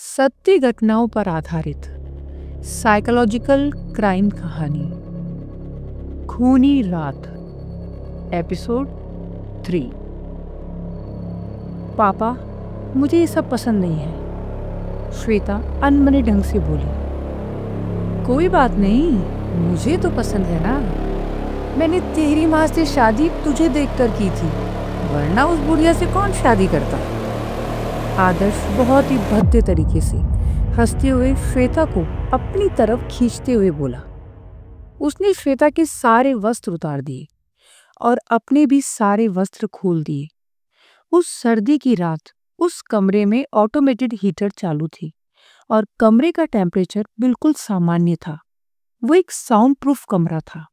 सत्य घटनाओं पर आधारित साइकोलॉजिकल क्राइम कहानी खूनी रात एपिसोड 3। पापा, मुझे ये सब पसंद नहीं है, श्वेता अनमने ढंग से बोली। कोई बात नहीं, मुझे तो पसंद है ना। मैंने तेरी माँ से शादी तुझे देखकर की थी, वरना उस बुढ़िया से कौन शादी करता। आदर्श बहुत ही भद्दे तरीके से हंसते हुए श्वेता को अपनी तरफ खींचते हुए बोला। उसने श्वेता के सारे वस्त्र उतार दिए और अपने भी सारे वस्त्र खोल दिए। उस सर्दी की रात उस कमरे में ऑटोमेटेड हीटर चालू थी और कमरे का टेम्परेचर बिल्कुल सामान्य था। वो एक साउंड प्रूफ कमरा था।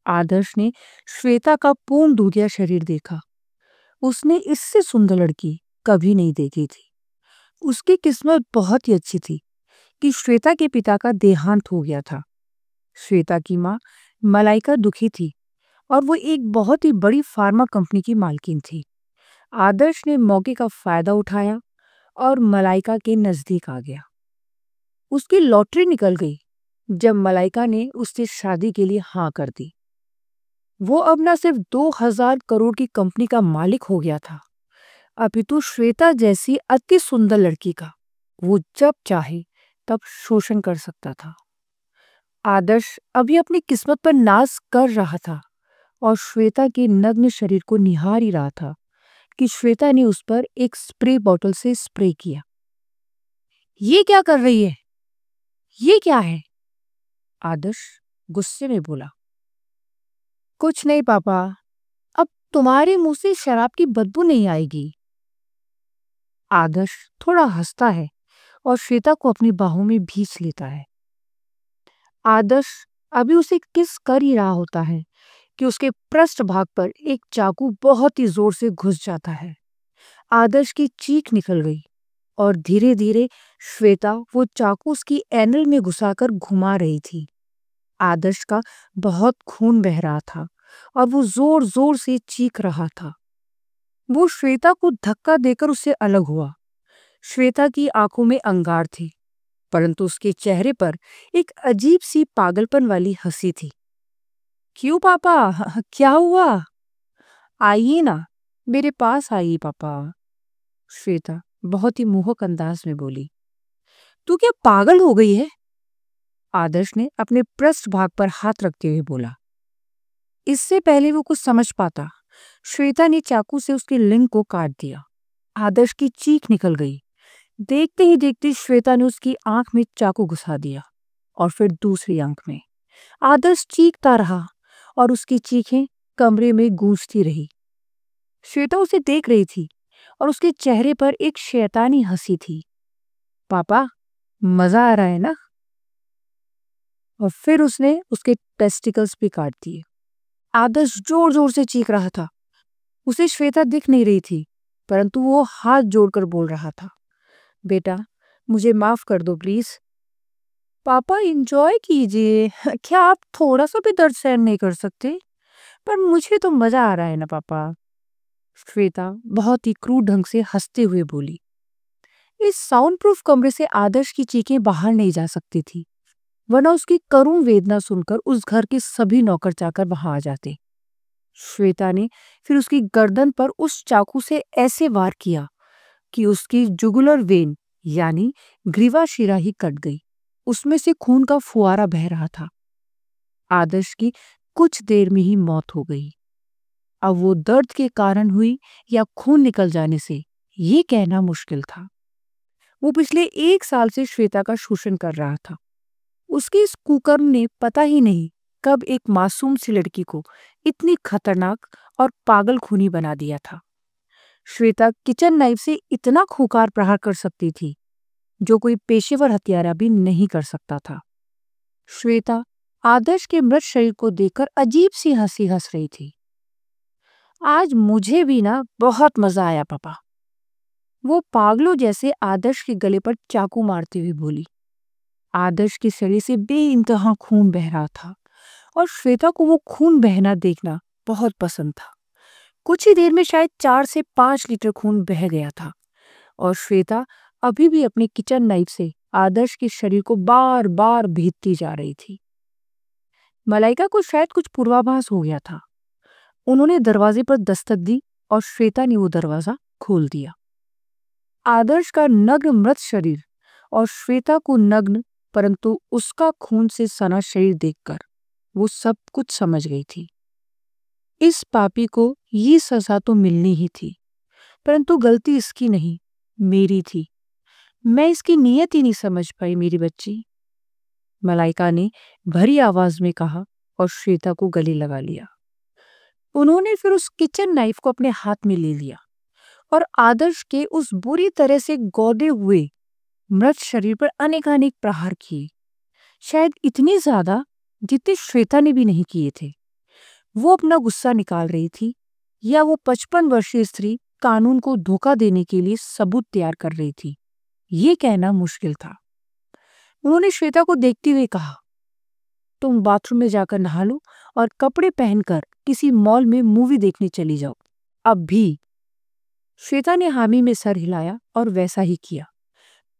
आदर्श ने श्वेता का पूर्ण दूधिया शरीर देखा। उसने इससे सुंदर लड़की कभी नहीं देखी थी। उसकी किस्मत बहुत ही अच्छी थी कि श्वेता के पिता का देहांत हो गया था। श्वेता की माँ मलाइका दुखी थी और वो एक बहुत ही बड़ी फार्मा कंपनी की मालकिन थी। आदर्श ने मौके का फायदा उठाया और मलाइका के नजदीक आ गया। उसकी लॉटरी निकल गई जब मलाइका ने उससे शादी के लिए हाँ कर दी। वो अब न सिर्फ 2000 करोड़ की कंपनी का मालिक हो गया था, अपितु श्वेता जैसी अति सुंदर लड़की का वो जब चाहे तब शोषण कर सकता था। आदर्श अभी अपनी किस्मत पर नाज कर रहा था और श्वेता के नग्न शरीर को निहार ही रहा था कि श्वेता ने उस पर एक स्प्रे बॉटल से स्प्रे किया। ये क्या कर रही है? ये क्या है? आदर्श गुस्से में बोला। कुछ नहीं पापा, अब तुम्हारे मुंह से शराब की बदबू नहीं आएगी। आदर्श थोड़ा हंसता है और श्वेता को अपनी बाहों में भींच लेता है। आदर्श अभी उसे किस कर ही रहा होता है कि उसके पृष्ठ भाग पर एक चाकू बहुत ही जोर से घुस जाता है। आदर्श की चीख निकल गई और धीरे धीरे श्वेता वो चाकू उसकी एनल में घुसाकर घुमा रही थी। आदर्श का बहुत खून बह रहा था और वो जोर जोर से चीख रहा था। वो श्वेता को धक्का देकर उससे अलग हुआ। श्वेता की आंखों में अंगार थी, परंतु उसके चेहरे पर एक अजीब सी पागलपन वाली हंसी थी। क्यों पापा, क्या हुआ? आइए ना, मेरे पास आइए पापा, श्वेता बहुत ही मोहक अंदाज में बोली। तू क्या पागल हो गई है? आदर्श ने अपने पृष्ठ भाग पर हाथ रखते हुए बोला। इससे पहले वो कुछ समझ पाता, श्वेता ने चाकू से उसके लिंग को काट दिया। आदर्श की चीख निकल गई। देखते ही देखते श्वेता ने उसकी आंख में चाकू घुसा दिया और फिर दूसरी आंख में। आदर्श चीखता रहा और उसकी चीखें कमरे में गूंजती रही। श्वेता उसे देख रही थी और उसके चेहरे पर एक शैतानी हंसी थी। पापा, मजा आ रहा है ना? और फिर उसने उसके टेस्टिकल्स भी काट दिए। आदर्श जोर जोर से चीख रहा था। उसे श्वेता दिख नहीं रही थी, परंतु वो हाथ जोड़कर बोल रहा था, बेटा मुझे माफ कर दो प्लीज। पापा एंजॉय कीजिए, क्या आप थोड़ा सा भी दर्द सहन नहीं कर सकते? पर मुझे तो मजा आ रहा है ना पापा, श्वेता बहुत ही क्रूर ढंग से हंसते हुए बोली। इस साउंड प्रूफ कमरे से आदर्श की चीखें बाहर नहीं जा सकती थी, वरना उसकी करुण वेदना सुनकर उस घर के सभी नौकर चाकर वहां आ जाते। श्वेता ने फिर उसकी गर्दन पर उस चाकू से ऐसे वार किया कि उसकी जुगुलर वेन यानी ग्रीवा शिरा ही कट गई। उसमें से खून का फुआरा बह रहा था। आदर्श की कुछ देर में ही मौत हो गई। अब वो दर्द के कारण हुई या खून निकल जाने से ये कहना मुश्किल था। वो पिछले 1 साल से श्वेता का शोषण कर रहा था। उसके इस कुकर्म ने पता ही नहीं कब एक मासूम सी लड़की को इतनी खतरनाक और पागल खूनी बना दिया था। श्वेता किचन नाइफ से इतना खूंखार प्रहार कर सकती थी जो कोई पेशेवर हत्यारा भी नहीं कर सकता था। श्वेता आदर्श के मृत शरीर को देखकर अजीब सी हंसी हंस रही थी। आज मुझे भी ना बहुत मजा आया पापा, वो पागलों जैसे आदर्श के गले पर चाकू मारते हुए बोली। आदर्श के शरीर से बेइंतहा खून बह रहा था और श्वेता को वो खून बहना देखना बहुत पसंद था। कुछ ही देर में शायद 4 से 5 लीटर खून बह गया था और श्वेता अभी भी अपने किचन नाइफ से आदर्श के शरीर को बार बार भेदती जा रही थी। मलाइका को शायद कुछ पूर्वाभास हो गया था। उन्होंने दरवाजे पर दस्तक दी और श्वेता ने वो दरवाजा खोल दिया। आदर्श का नग्न मृत शरीर और श्वेता को नग्न परंतु उसका खून से सना शरीर देखकर वो सब कुछ समझ गई थी। इस पापी को ये सजा तो मिलनी ही थी, परंतु गलती इसकी नहीं, मेरी थी। मैं इसकी नीयत ही नहीं समझ पाई मेरी बच्ची, मलाइका ने भरी आवाज में कहा और श्वेता को गले लगा लिया। उन्होंने फिर उस किचन नाइफ को अपने हाथ में ले लिया और आदर्श के उस बुरी तरह से गौदे हुए मृत शरीर पर अनेकानेक प्रहार किए, शायद इतने ज्यादा जितने श्वेता ने भी नहीं किए थे। वो अपना गुस्सा निकाल रही थी या वो 55 वर्षीय स्त्री कानून को धोखा देने के लिए सबूत तैयार कर रही थी, ये कहना मुश्किल था। उन्होंने श्वेता को देखते हुए कहा, तुम बाथरूम में जाकर नहा लो और कपड़े पहनकर किसी मॉल में मूवी देखने चली जाओ, अब भी। श्वेता ने हामी में सर हिलाया और वैसा ही किया।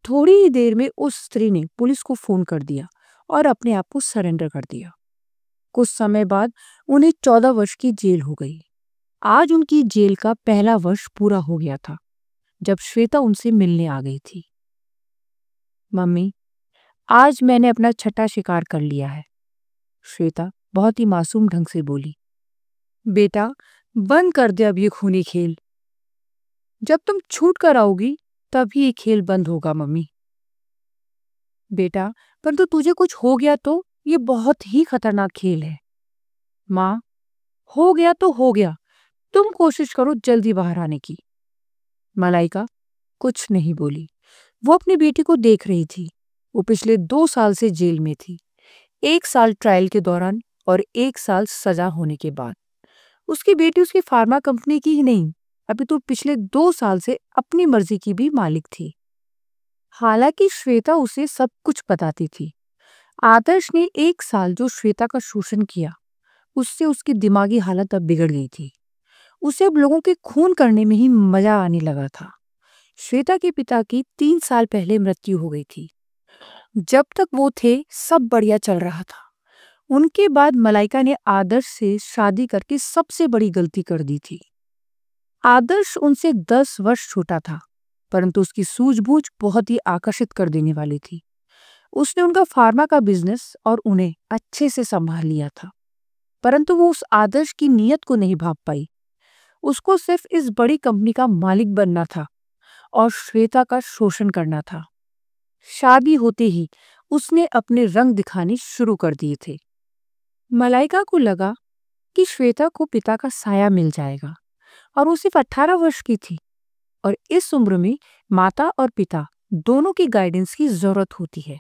थोड़ी ही देर में उस स्त्री ने पुलिस को फोन कर दिया और अपने आप को सरेंडर कर दिया। कुछ समय बाद उन्हें 14 वर्ष की जेल हो गई। आज उनकी जेल का पहला वर्ष पूरा हो गया था जब श्वेता उनसे मिलने आ गई थी। मम्मी, आज मैंने अपना छठा शिकार कर लिया है, श्वेता बहुत ही मासूम ढंग से बोली। बेटा, बंद कर दे अब ये खूनी खेल। जब तुम छूट कर आओगी तभी ये खेल बंद होगा मम्मी। बेटा, परंतु तुझे कुछ हो गया तो ये बहुत ही खतरनाक खेल है। माँ, हो गया तो हो गया, तुम कोशिश करो जल्दी बाहर आने की। मलाइका कुछ नहीं बोली। वो अपनी बेटी को देख रही थी। वो पिछले 2 साल से जेल में थी, 1 साल ट्रायल के दौरान और 1 साल सजा होने के बाद। उसकी बेटी उसकी फार्मा कंपनी की ही नहीं, अभी तो पिछले 2 साल से अपनी मर्जी की भी मालिक थी। हालांकि श्वेता उसे सब कुछ बताती थी। आदर्श ने 1 साल जो श्वेता का शोषण किया, उससे उसकी दिमागी हालत अब बिगड़ गई थी। उसे अब लोगों के खून करने में ही मजा आने लगा था। श्वेता के पिता की 3 साल पहले मृत्यु हो गई थी। जब तक वो थे सब बढ़िया चल रहा था। उनके बाद मलाइका ने आदर्श से शादी करके सबसे बड़ी गलती कर दी थी। आदर्श उनसे 10 वर्ष छोटा था, परंतु उसकी सूझबूझ बहुत ही आकर्षित कर देने वाली थी। उसने उनका फार्मा का बिजनेस और उन्हें अच्छे से संभाल लिया था, परंतु वो उस आदर्श की नीयत को नहीं भाप पाई। उसको सिर्फ इस बड़ी कंपनी का मालिक बनना था और श्वेता का शोषण करना था। शादी होते ही उसने अपने रंग दिखाने शुरू कर दिए थे। मलाइका को लगा कि श्वेता को पिता का साया मिल जाएगा और वो सिर्फ 18 वर्ष की थी और इस उम्र में माता और पिता दोनों की गाइडेंस की जरूरत होती है।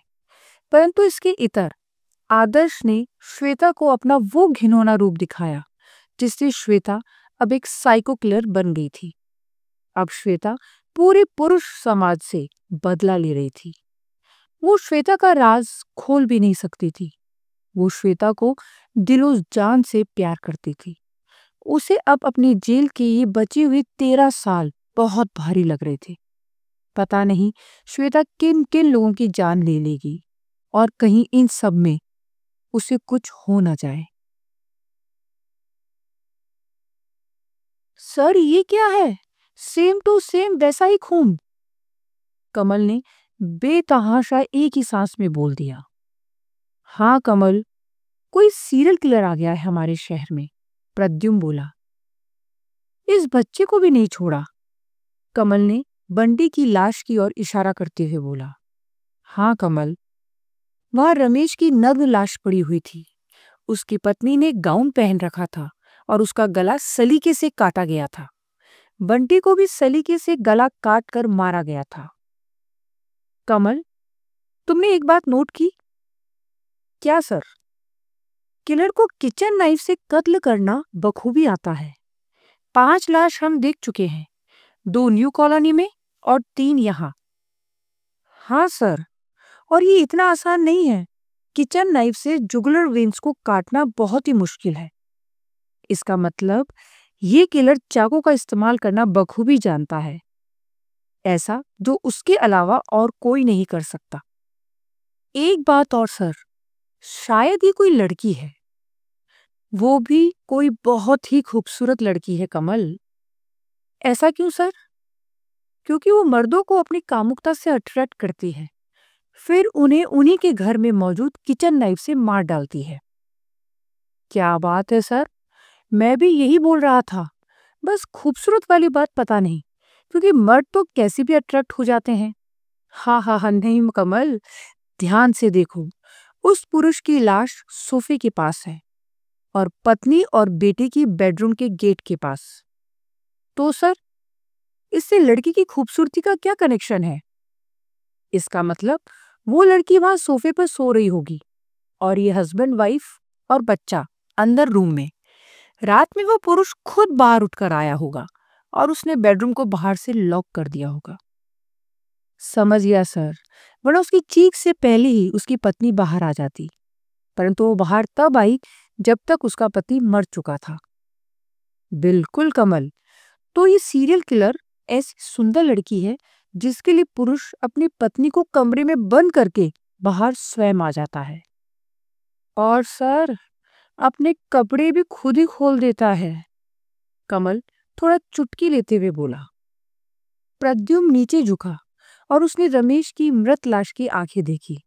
परंतु इसके इतर आदर्श ने श्वेता को अपना वो घिनौना रूप दिखाया जिससे श्वेता अब एक साइको किलर बन गई थी। अब श्वेता पूरे पुरुष समाज से बदला ले रही थी। वो श्वेता का राज खोल भी नहीं सकती थी। वो श्वेता को दिलो जान से प्यार करती थी। उसे अब अपनी जेल के ये बचे हुए 13 साल बहुत भारी लग रहे थे। पता नहीं श्वेता किन किन लोगों की जान ले लेगी और कहीं इन सब में उसे कुछ हो ना जाए। सर, ये क्या है? सेम टू सेम वैसा ही खून, कमल ने बेतहाशा एक ही सांस में बोल दिया। हाँ कमल, कोई सीरियल किलर आ गया है हमारे शहर में, प्रद्युम्न बोला। इस बच्चे को भी नहीं छोड़ा, कमल ने बंटी की लाश की ओर इशारा करते हुए बोला। हाँ कमल, वहां रमेश की नग्न लाश पड़ी हुई थी। उसकी पत्नी ने गाउन पहन रखा था और उसका गला सलीके से काटा गया था। बंटी को भी सलीके से गला काट कर मारा गया था। कमल, तुमने एक बात नोट की? क्या सर? किलर को किचन नाइफ से कत्ल करना बखूबी आता है। 5 लाश हम देख चुके हैं, 2 न्यू कॉलोनी में और 3 यहाँ। हाँ सर, और ये इतना आसान नहीं है। किचन नाइफ से जुगुलर वेन्स को काटना बहुत ही मुश्किल है। इसका मतलब ये किलर चाकू का इस्तेमाल करना बखूबी जानता है। ऐसा जो उसके अलावा और कोई नहीं कर सकता। एक बात और सर, शायद ये कोई लड़की है, वो भी कोई बहुत ही खूबसूरत लड़की है कमल। ऐसा क्यों सर? क्योंकि वो मर्दों को अपनी कामुकता से अट्रैक्ट करती है, फिर उन्हें उन्हीं के घर में मौजूद किचन नाइफ से मार डालती है। क्या बात है सर, मैं भी यही बोल रहा था। बस खूबसूरत वाली बात पता नहीं, क्योंकि मर्द तो कैसे भी अट्रैक्ट हो जाते हैं। हाँ हाँ हाँ, नहीं कमल, ध्यान से देखो। उस पुरुष की लाश सोफे के पास है और पत्नी और बेटे की बेडरूम के गेट के पास। तो सर, इससे लड़की की खूबसूरती का क्या कनेक्शन है? इसका मतलब वो लड़की वहां सोफे पर सो रही होगी और ये हस्बैंड वाइफ और बच्चा अंदर रूम में। रात में वो पुरुष खुद बाहर उठकर आया होगा और उसने बेडरूम को बाहर से लॉक कर दिया होगा। समझ गया सर, वरना उसकी चीख से पहले ही उसकी पत्नी बाहर आ जाती, परंतु वो बाहर तब आई जब तक उसका पति मर चुका था। बिल्कुल कमल, तो ये सीरियल किलर ऐसी सुंदर लड़की है जिसके लिए पुरुष अपनी पत्नी को कमरे में बंद करके बाहर स्वयं आ जाता है और सर अपने कपड़े भी खुद ही खोल देता है। कमल थोड़ा चुटकी लेते हुए बोला। प्रद्युम्न नीचे झुका और उसने रमेश की मृत लाश की आंखें देखी।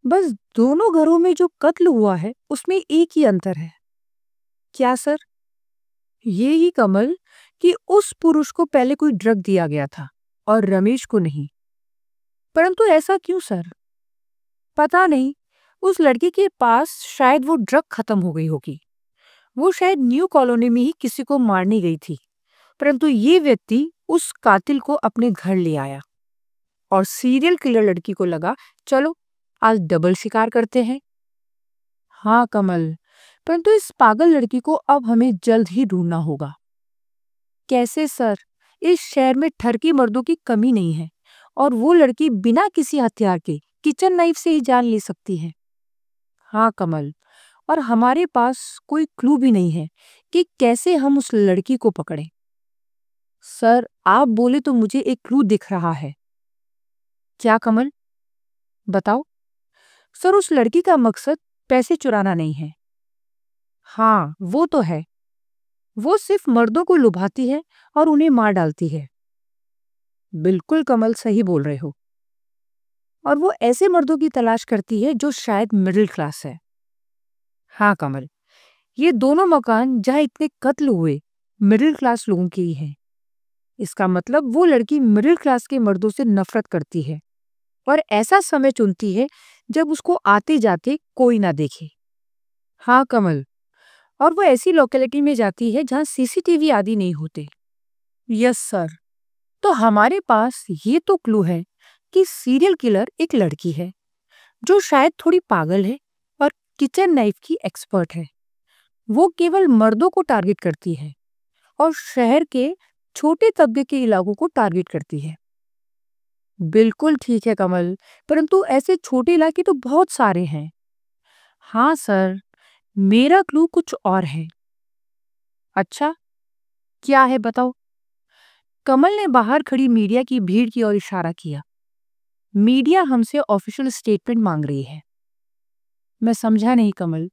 बस दोनों घरों में जो कत्ल हुआ है उसमें एक ही अंतर है। क्या सर? ये ही कमल कि उस पुरुष को पहले कोई ड्रग दिया गया था और रमेश को नहीं। परंतु ऐसा क्यों सर? पता नहीं, उस लड़की के पास शायद वो ड्रग खत्म हो गई होगी। वो शायद न्यू कॉलोनी में ही किसी को मारने गई थी, परंतु ये व्यक्ति उस कातिल को अपने घर ले आया और सीरियल किलर लड़की को लगा, चलो आज डबल शिकार करते हैं। हाँ कमल, परंतु इस पागल लड़की को अब हमें जल्द ही ढूंढना होगा। कैसे सर? इस शहर में ठरकी मर्दों की कमी नहीं है और वो लड़की बिना किसी हथियार के किचन नाइफ से ही जान ले सकती है। हाँ कमल, और हमारे पास कोई क्लू भी नहीं है कि कैसे हम उस लड़की को पकड़ें। सर आप बोले तो मुझे एक क्लू दिख रहा है। क्या कमल? बताओ। सर उस लड़की का मकसद पैसे चुराना नहीं है। हाँ वो तो है, वो सिर्फ मर्दों को लुभाती है और उन्हें मार डालती है। बिल्कुल कमल, सही बोल रहे हो। और वो ऐसे मर्दों की तलाश करती है जो शायद मिडिल क्लास है। हाँ कमल, ये दोनों मकान जहाँ इतने कत्ल हुए मिडिल क्लास लोगों के ही हैं। इसका मतलब वो लड़की मिडिल क्लास के मर्दों से नफरत करती है और ऐसा समय चुनती है जब उसको आते जाते कोई ना देखे। हाँ कमल, और वो ऐसी लोकेलिटी में जाती है जहाँ सीसीटीवी आदि नहीं होते। यस सर, तो हमारे पास ये तो क्लू है कि सीरियल किलर एक लड़की है जो शायद थोड़ी पागल है और किचन नाइफ की एक्सपर्ट है। वो केवल मर्दों को टारगेट करती है और शहर के छोटे तबके के इलाकों को टारगेट करती है। बिल्कुल ठीक है कमल, परंतु ऐसे छोटे इलाके तो बहुत सारे हैं। हाँ सर, मेरा क्लू कुछ और है। अच्छा, क्या है बताओ? कमल ने बाहर खड़ी मीडिया की भीड़ की ओर इशारा किया। मीडिया हमसे ऑफिशियल स्टेटमेंट मांग रही है। मैं समझा नहीं कमल।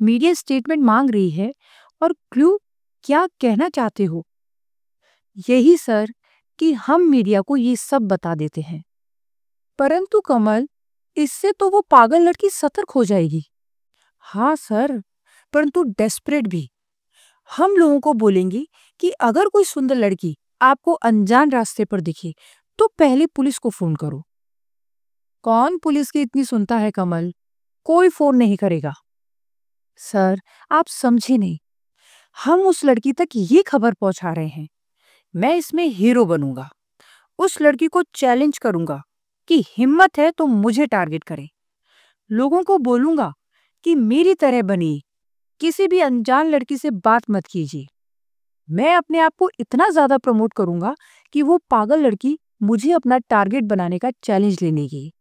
मीडिया स्टेटमेंट मांग रही है और क्लू क्या कहना चाहते हो? यही सर कि हम मीडिया को ये सब बता देते हैं। परंतु कमल, इससे तो वो पागल लड़की सतर्क हो जाएगी। हाँ सर, परंतु डेस्परेट भी। हम लोगों को बोलेंगे कि अगर कोई सुंदर लड़की आपको अनजान रास्ते पर दिखे तो पहले पुलिस को फोन करो। कौन पुलिस की इतनी सुनता है कमल? कोई फोन नहीं करेगा। सर आप समझे नहीं, हम उस लड़की तक ये खबर पहुंचा रहे हैं। मैं इसमें हीरो बनूंगा। उस लड़की को चैलेंज करूंगा कि हिम्मत है तो मुझे टारगेट करे। लोगों को बोलूंगा कि मेरी तरह बनी किसी भी अनजान लड़की से बात मत कीजिए। मैं अपने आप को इतना ज्यादा प्रमोट करूंगा कि वो पागल लड़की मुझे अपना टारगेट बनाने का चैलेंज लेने की।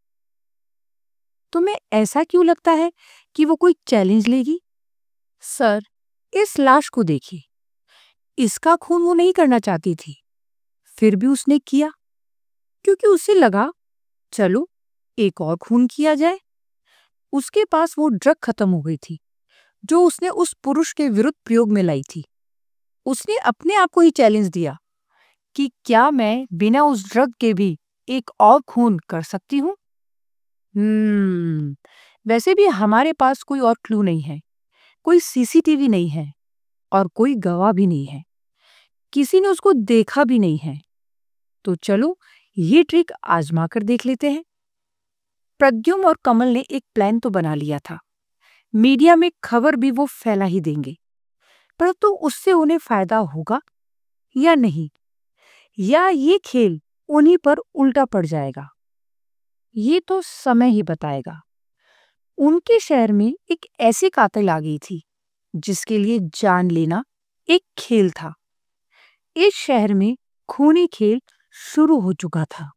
तुम्हें ऐसा क्यों लगता है कि वो कोई चैलेंज लेगी? सर इस लाश को देखिए, इसका खून वो नहीं करना चाहती थी, फिर भी उसने किया, क्योंकि उसे लगा चलो एक और खून किया जाए। उसके पास वो ड्रग खत्म हो गई थी जो उसने उस पुरुष के विरुद्ध प्रयोग में लाई थी। उसने अपने आप को ही चैलेंज दिया कि क्या मैं बिना उस ड्रग के भी एक और खून कर सकती हूँ। वैसे भी हमारे पास कोई और क्लू नहीं है, कोई सीसीटीवी नहीं है और कोई गवाह भी नहीं है। किसी ने उसको देखा भी नहीं है। तो चलो ये ट्रिक आजमा कर देख लेते हैं। प्रद्युम्न और कमल ने एक प्लान तो बना लिया था। मीडिया में खबर भी वो फैला ही देंगे, परंतु उससे उन्हें फायदा होगा या नहीं, या ये खेल उन्हीं पर उल्टा पड़ जाएगा, ये तो समय ही बताएगा। उनके शहर में एक ऐसी कातिल आ गई थी जिसके लिए जान लेना एक खेल था। इस शहर में खूनी खेल शुरू हो चुका था।